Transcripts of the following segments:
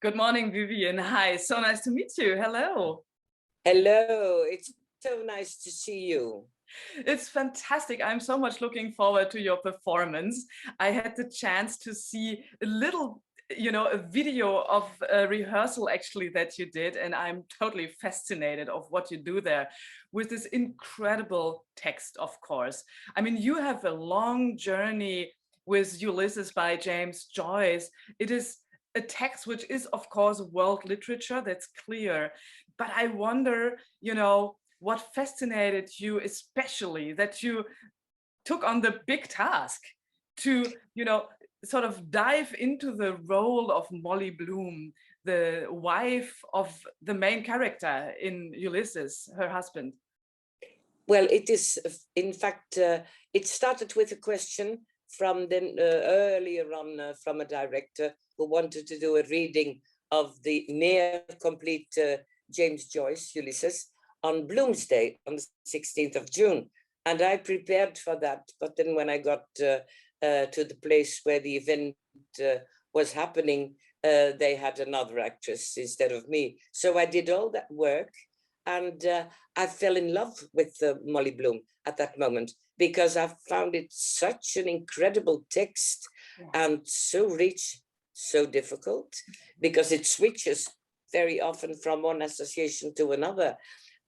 Good morning, Viviane. Hi, so nice to meet you. Hello. Hello, it's so nice to see you. It's fantastic. I'm so much looking forward to your performance. I had the chance to see a little, a video of a rehearsal actually that you did, and I'm totally fascinated of what you do there with this incredible text, of course. I mean, you have a long journey with Ulysses by James Joyce. It is a text which is, of course, world literature, that's clear. But I wonder, what fascinated you especially, that you took on the big task to, sort of dive into the role of Molly Bloom, the wife of the main character in Ulysses, her husband. Well, it is, in fact, it started with a question from earlier on from a director who wanted to do a reading of the near complete James Joyce Ulysses on Bloom's Day, on the 16th of June. And I prepared for that. But then when I got to the place where the event was happening, they had another actress instead of me. So I did all that work, and I fell in love with Molly Bloom at that moment, because I found it such an incredible text, and so rich, so difficult, because it switches very often from one association to another.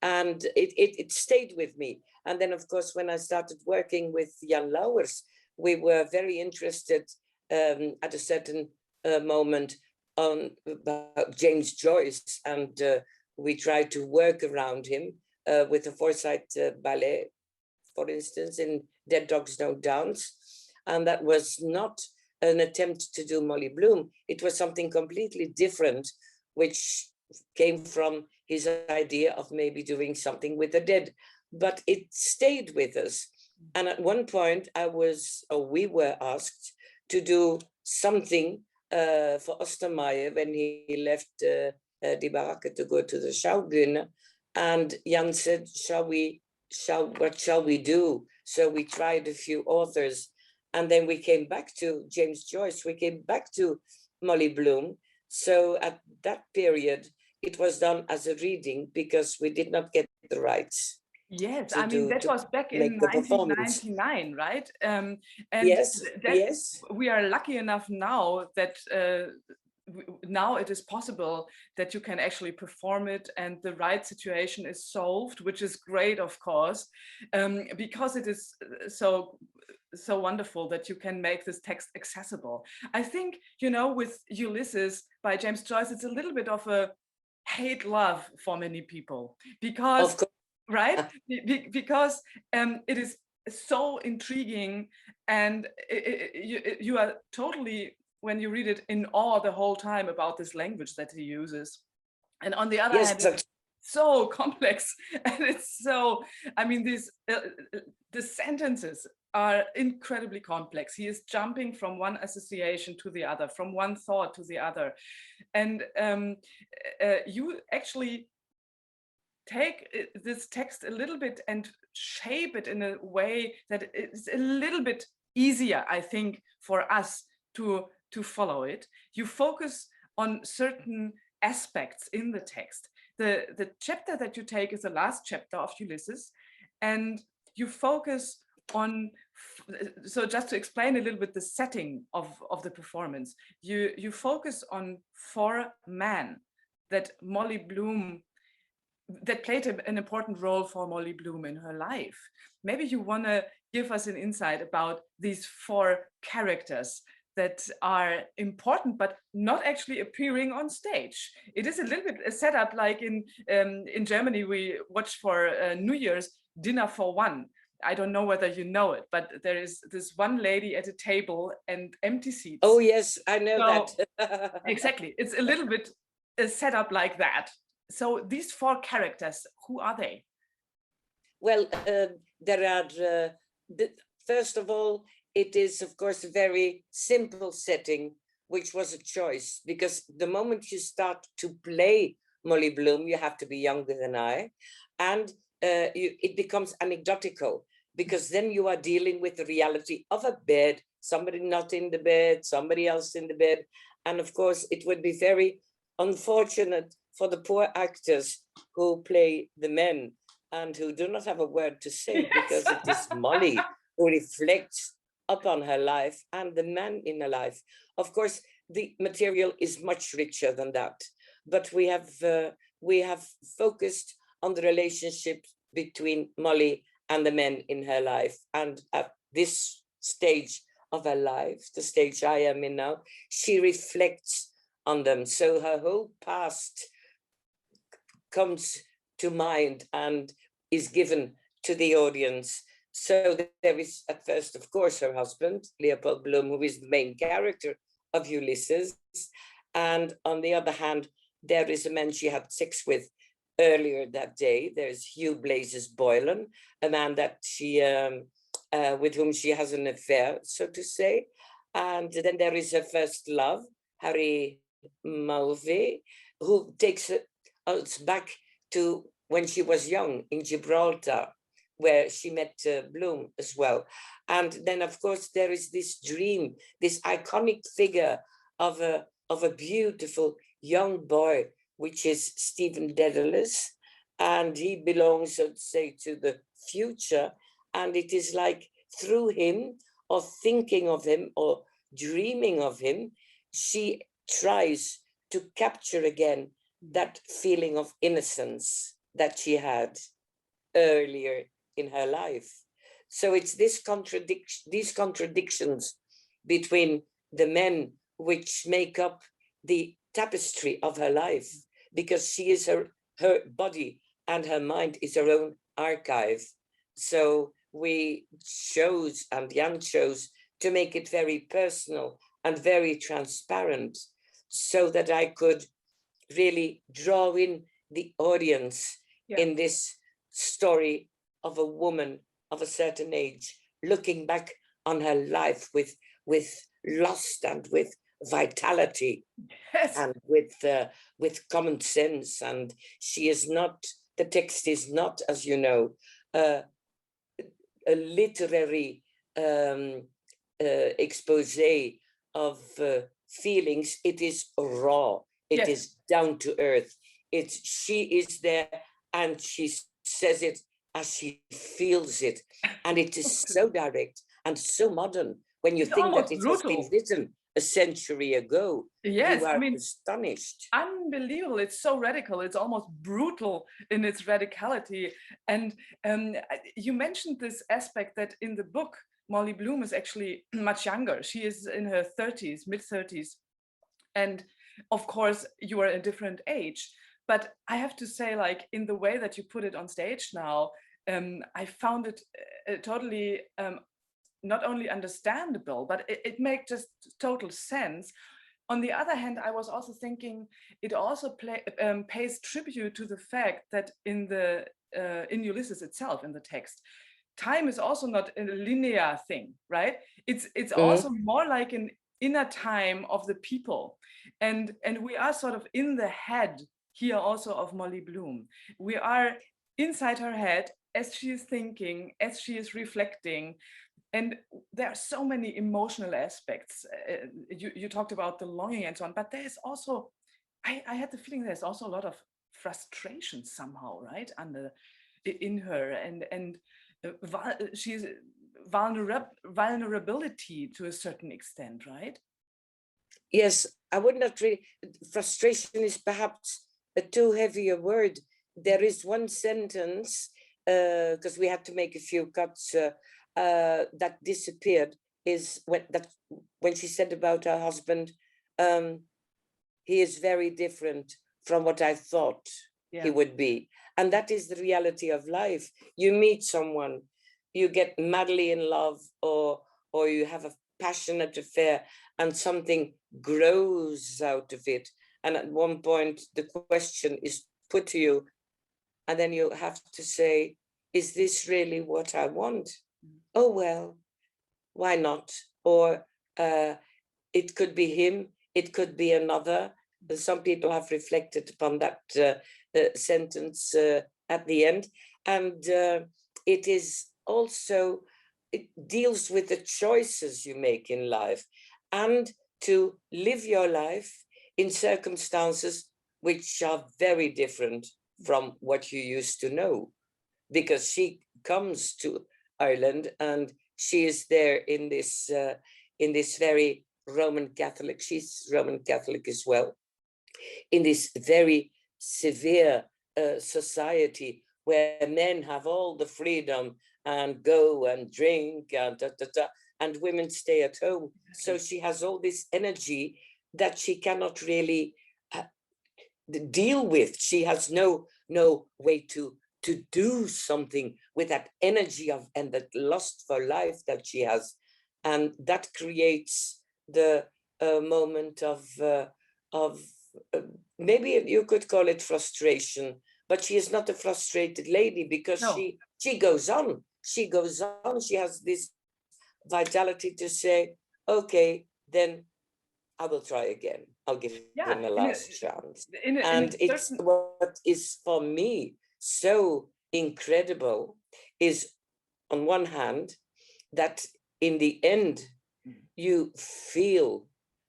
And it stayed with me. And then, of course, when I started working with Jan Lauwers, we were very interested at a certain moment about James Joyce, and we tried to work around him with the Forsyth Ballet, for instance, in Dead Dogs Don't Dance. And that was not an attempt to do Molly Bloom. It was something completely different, which came from his idea of maybe doing something with the dead. But it stayed with us. And at one point we were asked to do something for Ostermeyer when he left Die Baracke to go to the Schaubühne. And Jan said, what shall we do? So we tried a few authors, and then we came back to James Joyce, we came back to Molly Bloom. So at that period, it was done as a reading because we did not get the rights. Yes, I mean, that was back in 1999, right? And yes, yes. We are lucky enough now that now it is possible that you can actually perform it, and the right situation is solved, which is great, of course, because it is so wonderful that you can make this text accessible. I think, with Ulysses by James Joyce, it's a little bit of a hate-love for many people, because right? Because it is so intriguing, and you are totally, when you read it, in awe the whole time about this language that he uses. And on the other hand, it's so complex, and it's so, I mean, the sentences are incredibly complex. He is jumping from one association to the other, from one thought to the other. And you actually take this text a little bit and shape it in a way that it's a little bit easier, I think, for us to follow it. You focus on certain aspects in the text. The chapter that you take is the last chapter of Ulysses, and you focus on, so just to explain a little bit the setting of the performance, you focus on 4 men that Molly Bloom, that played an important role for Molly Bloom in her life. Maybe you want to give us an insight about these 4 characters that are important, but not actually appearing on stage. It is a little bit a setup like in Germany, we watch for New Year's Dinner for One. I don't know whether you know it, but there is this one lady at a table and empty seats. Oh, yes, I know that. Exactly. It's a little bit a setup like that. So these 4 characters, who are they? Well, there are, first of all, it is, of course, a very simple setting, which was a choice, because the moment you start to play Molly Bloom, you have to be younger than I, and it becomes anecdotal, because then you are dealing with the reality of a bed, somebody not in the bed, somebody else in the bed, and of course, it would be very unfortunate for the poor actors who play the men and who do not have a word to say, because it is Molly who reflects upon her life and the man in her life. Of course, the material is much richer than that, but we have focused on the relationship between Molly and the men in her life. And at this stage of her life, the stage I am in now, she reflects on them. So her whole past comes to mind and is given to the audience. So there is at first, of course, her husband, Leopold Bloom, who is the main character of Ulysses. And on the other hand, there is a man she had sex with earlier that day. There's Hugh Blazes Boylan, a man that she, with whom she has an affair, so to say. And then there is her first love, Harry Mulvey, who takes us back to when she was young in Gibraltar, where she met Bloom as well. And then, of course, there is this dream, this iconic figure of a beautiful young boy, which is Stephen Dedalus, and he belongs, so to say, to the future. And it is like through him, or thinking of him, or dreaming of him, she tries to capture again that feeling of innocence that she had earlier in her life. So it's these contradictions between the men which make up the tapestry of her life, because she is her body and her mind is her own archive. So we chose, and Jan chose, to make it very personal and very transparent, so that I could really draw in the audience in this story of a woman of a certain age, looking back on her life with lust and with vitality, and with common sense. And she is not, the text is not, as you know, a literary expose of feelings. It is raw. It is down to earth. She is there and she says it as she feels it. And it is so direct and so modern. When you think that it has been written a century ago, you are astonished. Unbelievable. It's so radical. It's almost brutal in its radicality. And you mentioned this aspect that in the book, Molly Bloom is actually much younger. She is in her 30s, mid-30s. And of course, you are a different age. But I have to say, like, in the way that you put it on stage now, I found it totally not only understandable, but it makes just total sense. On the other hand, I was also thinking it also pays tribute to the fact that in Ulysses itself, in the text, time is also not a linear thing, right? It's also more like an inner time of the people, and we are sort of in the head here also of Molly Bloom. We are inside her head as she is thinking, as she is reflecting. And there are so many emotional aspects. You talked about the longing and so on, but there's also, I had the feeling there's also a lot of frustration somehow, right, in her, and she's vulnerability to a certain extent, right? Yes, I would not really, frustration is perhaps a too heavy a word. There is one sentence, because we had to make a few cuts, that disappeared, is when she said about her husband, he is very different from what I thought he would be. And that is the reality of life. You meet someone, you get madly in love, or you have a passionate affair, and something grows out of it. And at one point, the question is put to you, and then you have to say, is this really what I want? Oh, well, why not? Or it could be him, it could be another. Some people have reflected upon that sentence at the end. And it is also, it deals with the choices you make in life. And to live your life in circumstances which are very different from what you used to know, because she comes to Ireland and she is there in this very Roman Catholic, she's Roman Catholic as well, in this very severe society where men have all the freedom and go and drink and and women stay at home. So she has all this energy that she cannot really deal with. She has no way to do something with that energy of and that lust for life that she has, and that creates the moment of maybe you could call it frustration, but she is not a frustrated lady, because she goes on. She goes on. She has this vitality to say, okay, then I will try again. I'll give him a last chance. And it's what is for me so incredible is, on one hand, that in the end, you feel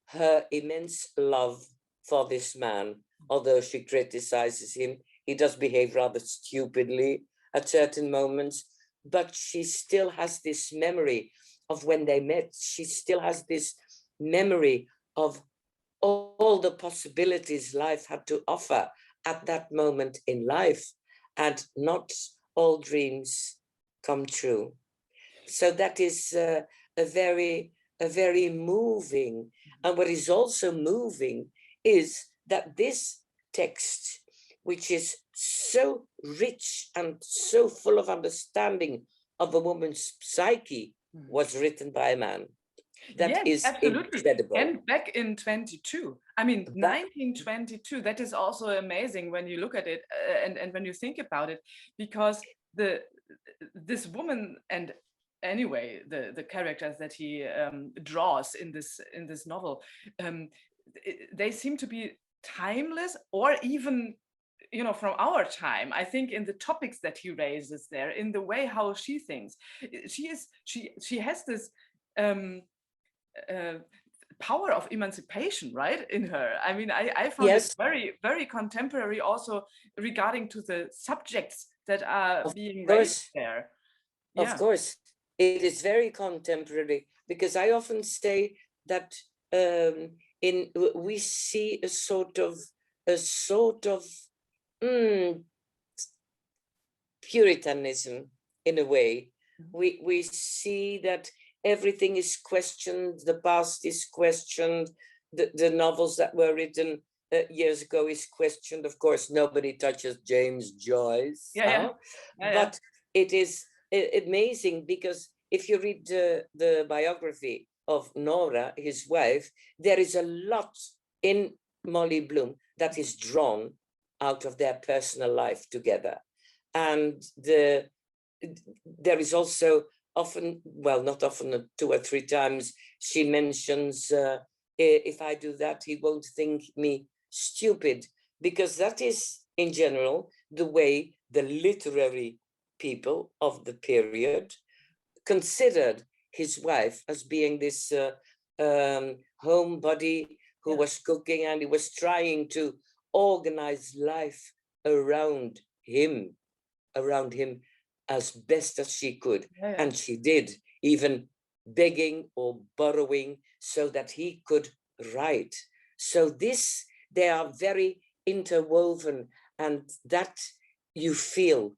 her immense love for this man, although she criticizes him. He does behave rather stupidly at certain moments, but she still has this memory of when they met. She still has this memory of all the possibilities life had to offer at that moment in life, and not all dreams come true. So that is a very moving. And what is also moving is that this text, which is so rich and so full of understanding of a woman's psyche, was written by a man. That is absolutely incredible. And back in 22, I mean, 1922, that is also amazing when you look at it and when you think about it, because this woman, and anyway, the characters that he draws in this novel, they seem to be timeless, or even, you know, from our time. I think in the topics that he raises there, in the way how she thinks, she has this power of emancipation, right, in her. I mean, I found it very, very contemporary, also regarding to the subjects that are being raised there. Of course, it is very contemporary, because I often say that we see a sort of Puritanism in a way. We see that everything is questioned, the past is questioned, the novels that were written years ago is questioned. Of course, nobody touches James Joyce, but it is amazing, because if you read the biography of Nora, his wife, there is a lot in Molly Bloom that is drawn out of their personal life together. And there is also often, well, not often, 2 or 3 times, she mentions, if I do that, he won't think me stupid, because that is, in general, the way the literary people of the period considered his wife as being this homebody who was cooking, and he was trying to organize life around him as best as she could. And she did, even begging or borrowing so that he could write. So they are very interwoven, and that you feel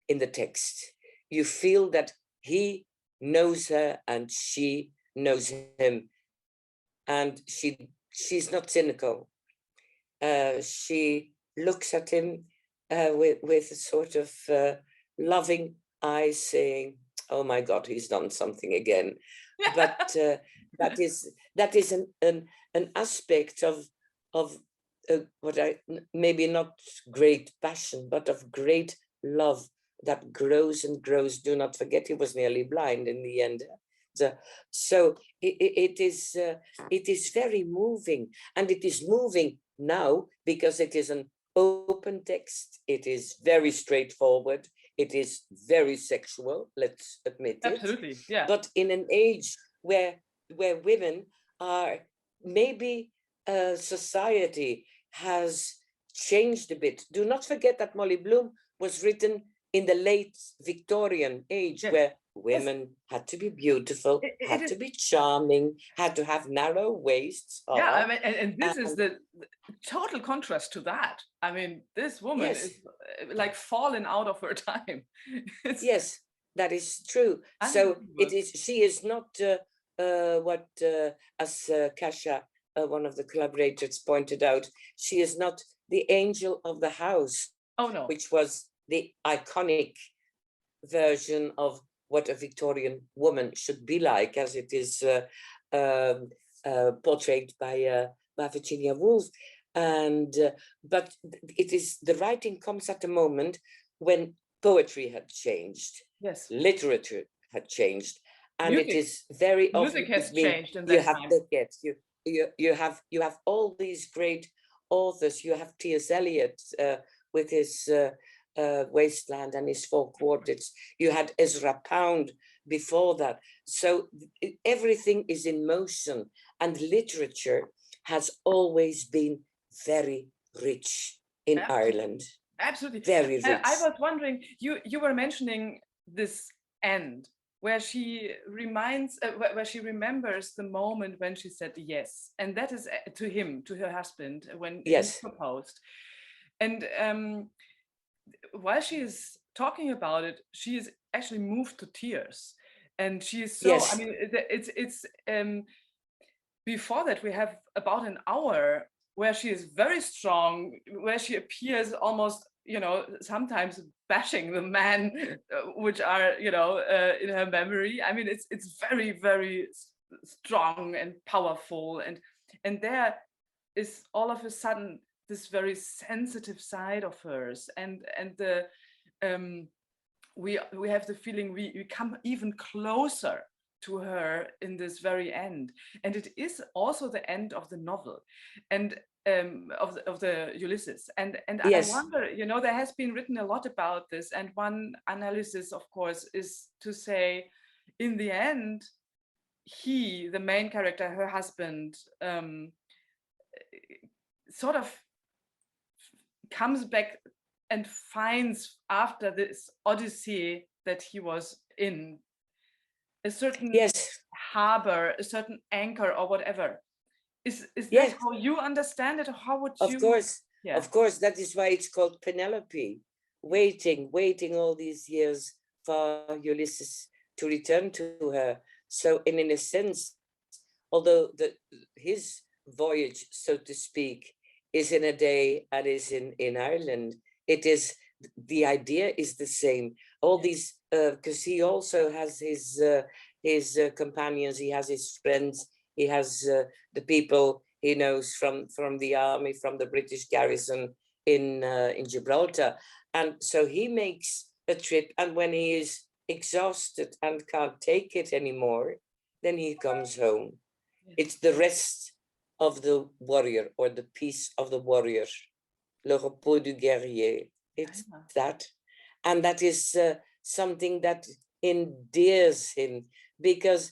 in the text. You feel that he knows her and she knows him, and she's not cynical. She looks at him with a sort of loving eyes, saying, "Oh my God, he's done something again." But that is an aspect of what I maybe not great passion, but of great love that grows and grows. Do not forget, he was nearly blind in the end. So it is very moving, and it is moving now because it is an open text. It is very straightforward. It is very sexual, let's admit it. Absolutely, yeah. But in an age where women are maybe society has changed a bit. Do not forget that Molly Bloom was written in the late Victorian age, Yes. where women had to be beautiful, had to be charming, had to have narrow waists. Yeah, I mean, and this is the total contrast to that. I mean, this woman Yes. is like fallen out of her time. Yes, that is true. So it is. She is not what, as Kasia, one of the collaborators, pointed out. She is not the angel of the house. Oh no, which was the iconic version of what a Victorian woman should be like, as it is portrayed by Virginia Woolf. And but it is, the writing comes at a moment when poetry had changed, yes, literature had changed, and music. it is very Music often has changed in that time. You have all these great authors. You have T.S. Eliot with his Wasteland and his four quartets. You had Ezra Pound before that. So everything is in motion, and literature has always been very rich in Ireland. Absolutely. Very rich. I was wondering, you were mentioning this end where she remembers the moment when she said yes, and that is to him, to her husband, when he proposed. And while she is talking about it, she is actually moved to tears, and she is so. I mean, it's before that we have about an hour where she is very strong, where she appears almost, you know, sometimes bashing the men which are, you know, in her memory. I mean, it's very, very strong and powerful, and there is all of a sudden this very sensitive side of hers, and the we have the feeling we come even closer to her in this very end, and it is also the end of the novel, and of the Ulysses, and I wonder, you know, there has been written a lot about this, and one analysis, of course, is to say, in the end, he, the main character, her husband, sort of comes back and finds, after this odyssey that he was in, a certain harbor, a certain anchor, or whatever. Is that how you understand it, or how would you? Of course, that is why it's called Penelope, waiting all these years for Ulysses to return to her. So in a sense, although his voyage, so to speak, is in a day and is in Ireland, it is, the idea is the same. All these, because he also has his companions, he has his friends, he has the people he knows from the army, from the British garrison in Gibraltar. And so he makes a trip, and when he is exhausted and can't take it anymore, then he comes home. It's the rest of the warrior, or the peace of the warrior, le repos du guerrier. It's that. And that is something that endears him, because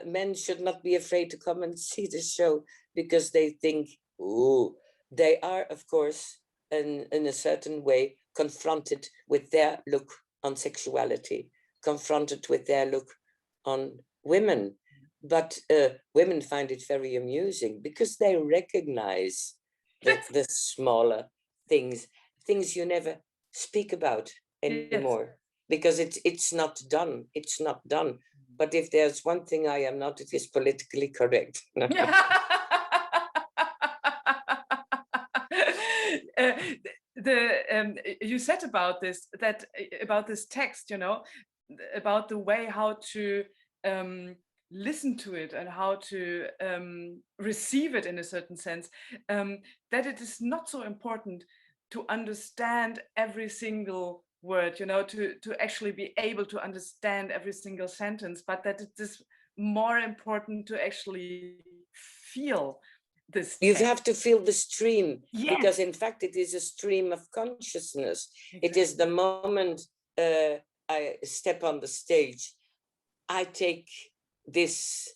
men should not be afraid to come and see the show, because they think, ooh, they are, of course, in a certain way, confronted with their look on sexuality, confronted with their look on women. But women find it very amusing, because they recognize the smaller things you never speak about anymore, because it's not done. It's not done. But if there's one thing I am not, it is politically correct. You said about this text, you know, about the way how to listen to it and how to receive it in a certain sense, that it is not so important to understand every single word, you know, to actually be able to understand every single sentence, but that it is more important to actually feel this text. You have to feel the stream, because in fact it is a stream of consciousness. It is the moment I step on the stage, I take this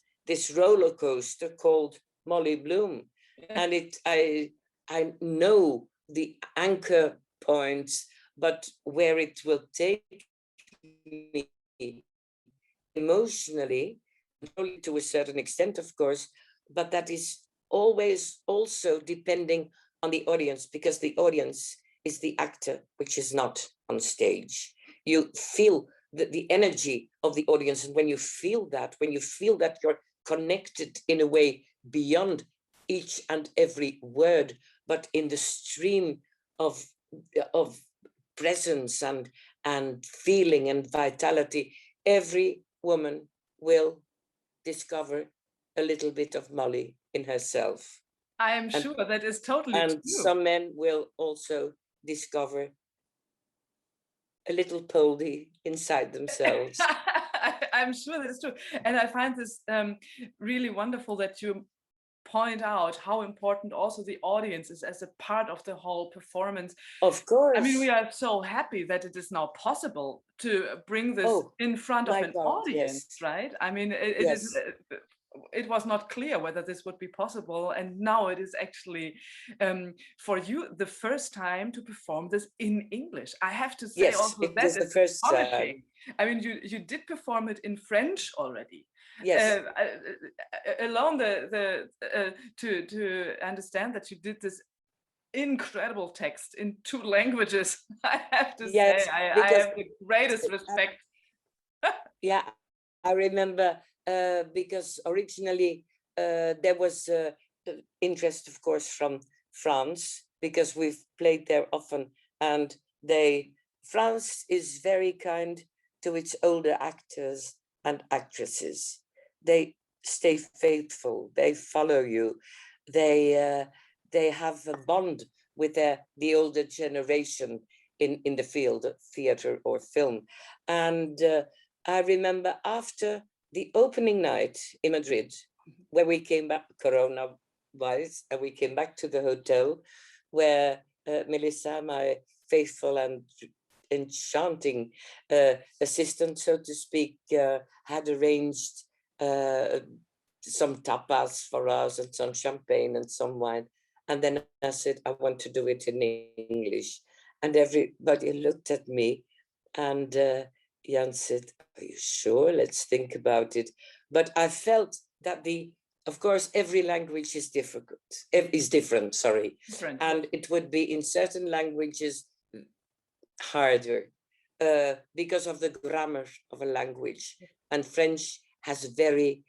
roller coaster called Molly Bloom, and I know the anchor points, but where it will take me emotionally, only to a certain extent, of course, but that is always also depending on the audience, because the audience is the actor, which is not on stage. You feel the energy of the audience, and when you feel that you're connected in a way beyond each and every word, but in the stream of presence and feeling and vitality, every woman will discover a little bit of Molly in herself. I am sure that is totally true. And some men will also discover a little Poldy inside themselves. I'm sure that is true. And I find this really wonderful that you point out how important also the audience is as a part of the whole performance. Of course. I mean, we are so happy that it is now possible to bring this in front of an audience, yes. Right? I mean, it was not clear whether this would be possible, and now it is actually for you the first time to perform this in English. I have to say, also that is the first time. I mean, you did perform it in French already. Yes. Alone to understand that you did this incredible text in 2 languages, I have to say, I have the greatest respect. Yeah, I remember because originally there was interest, of course, from France, because we've played there often, and France is very kind to its older actors and actresses. They stay faithful, they follow you, they have a bond with the older generation in the field of theater or film. And I remember after the opening night in Madrid, where we came back, Corona-wise, and we came back to the hotel where Melissa, my faithful and enchanting assistant, so to speak, had arranged some tapas for us and some champagne and some wine. And then I said, I want to do it in English. And everybody looked at me, and Jan said, are you sure? Let's think about it. But I felt that of course, every language is different, and it would be in certain languages harder because of the grammar of a language. And French has very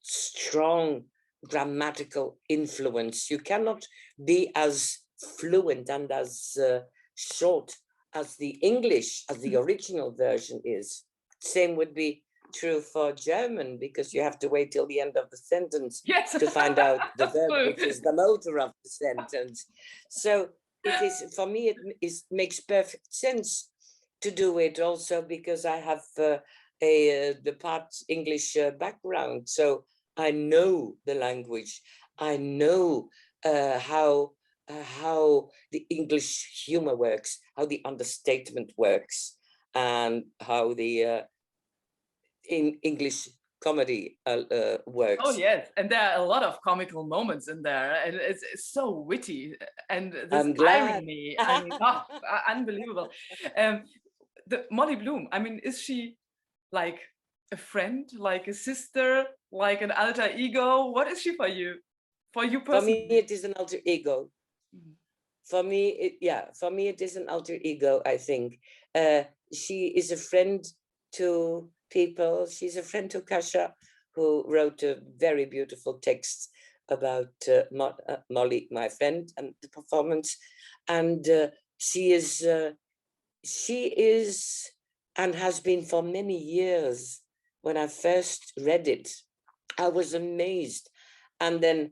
strong grammatical influence. You cannot be as fluent and as short as the English, as the original version is. Same would be true for German, because you have to wait till the end of the sentence to find out the verb, which is the motor of the sentence. So it is, for me, it makes perfect sense to do it also because I have the part English background. So I know the language. I know how the English humor works, how the understatement works, and how the English comedy works. Oh yes, and there are a lot of comical moments in there, and it's so witty, and this irony, I mean, unbelievable. The Molly Bloom, I mean, is she like a friend, like a sister, like an alter ego? What is she for you? For you personally? For me, it is an alter ego. Mm-hmm. For me, it is an alter ego, I think. She is a friend to people. She's a friend to Kasia, who wrote a very beautiful text about Molly, my friend, and the performance. And she is and has been for many years. When I first read it, I was amazed. And then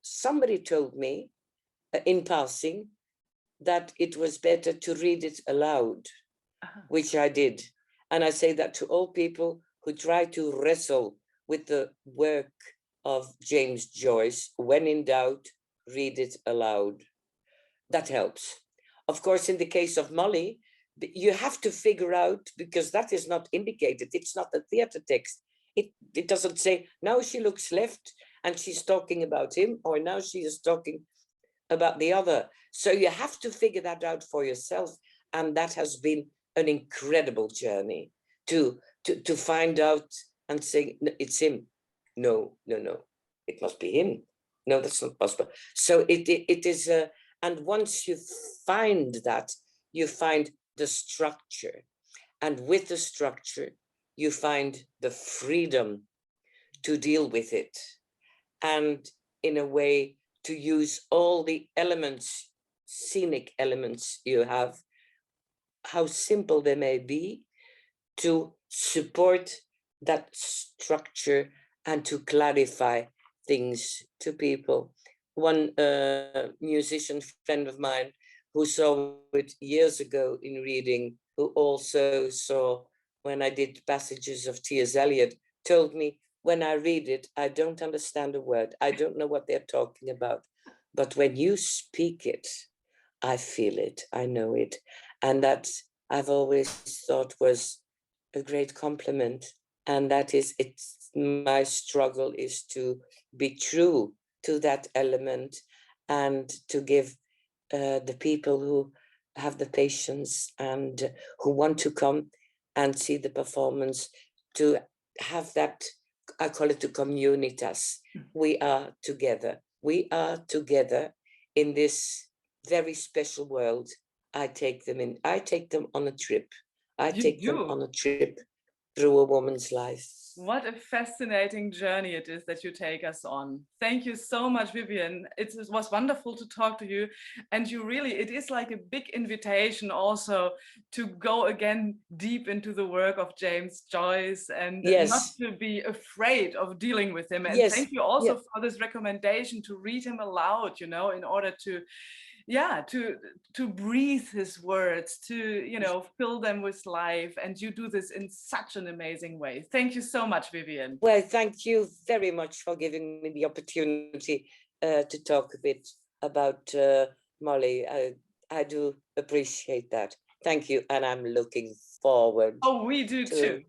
somebody told me in passing that it was better to read it aloud, which I did. And I say that to all people who try to wrestle with the work of James Joyce. When in doubt, read it aloud. That helps. Of course, in the case of Molly, you have to figure out, because that is not indicated. It's not a theater text. It doesn't say, now she looks left and she's talking about him, or now she is talking about the other. So you have to figure that out for yourself, and that has been an incredible journey to find out and say, it's him. No, it must be him. No, that's not possible. So it is and once you find that, you find the structure, and with the structure you find the freedom to deal with it, and in a way to use all the elements, scenic elements you have, how simple they may be, to support that structure and to clarify things to people. One musician friend of mine who saw it years ago in reading, who also saw when I did passages of T.S. Eliot, told me, when I read it, I don't understand a word. I don't know what they're talking about. But when you speak it, I feel it, I know it. And that I've always thought was a great compliment. And that is, it's my struggle is to be true to that element and to give the people who have the patience and who want to come and see the performance, to have that, I call it the communitas. We are together. We are together in this very special world. I take them on a trip. I take them on a trip through a woman's life. What a fascinating journey it is that you take us on. Thank you so much, Viviane. It was wonderful to talk to you. And you really, it is like a big invitation also to go again deep into the work of James Joyce and not to be afraid of dealing with him. And thank you also for this recommendation to read him aloud, you know, in order to breathe his words, to, you know, fill them with life. And you do this in such an amazing way. Thank you so much, Viviane. Well, thank you very much for giving me the opportunity to talk a bit about Molly. I do appreciate that. Thank you. And I'm looking forward. Oh, we do too.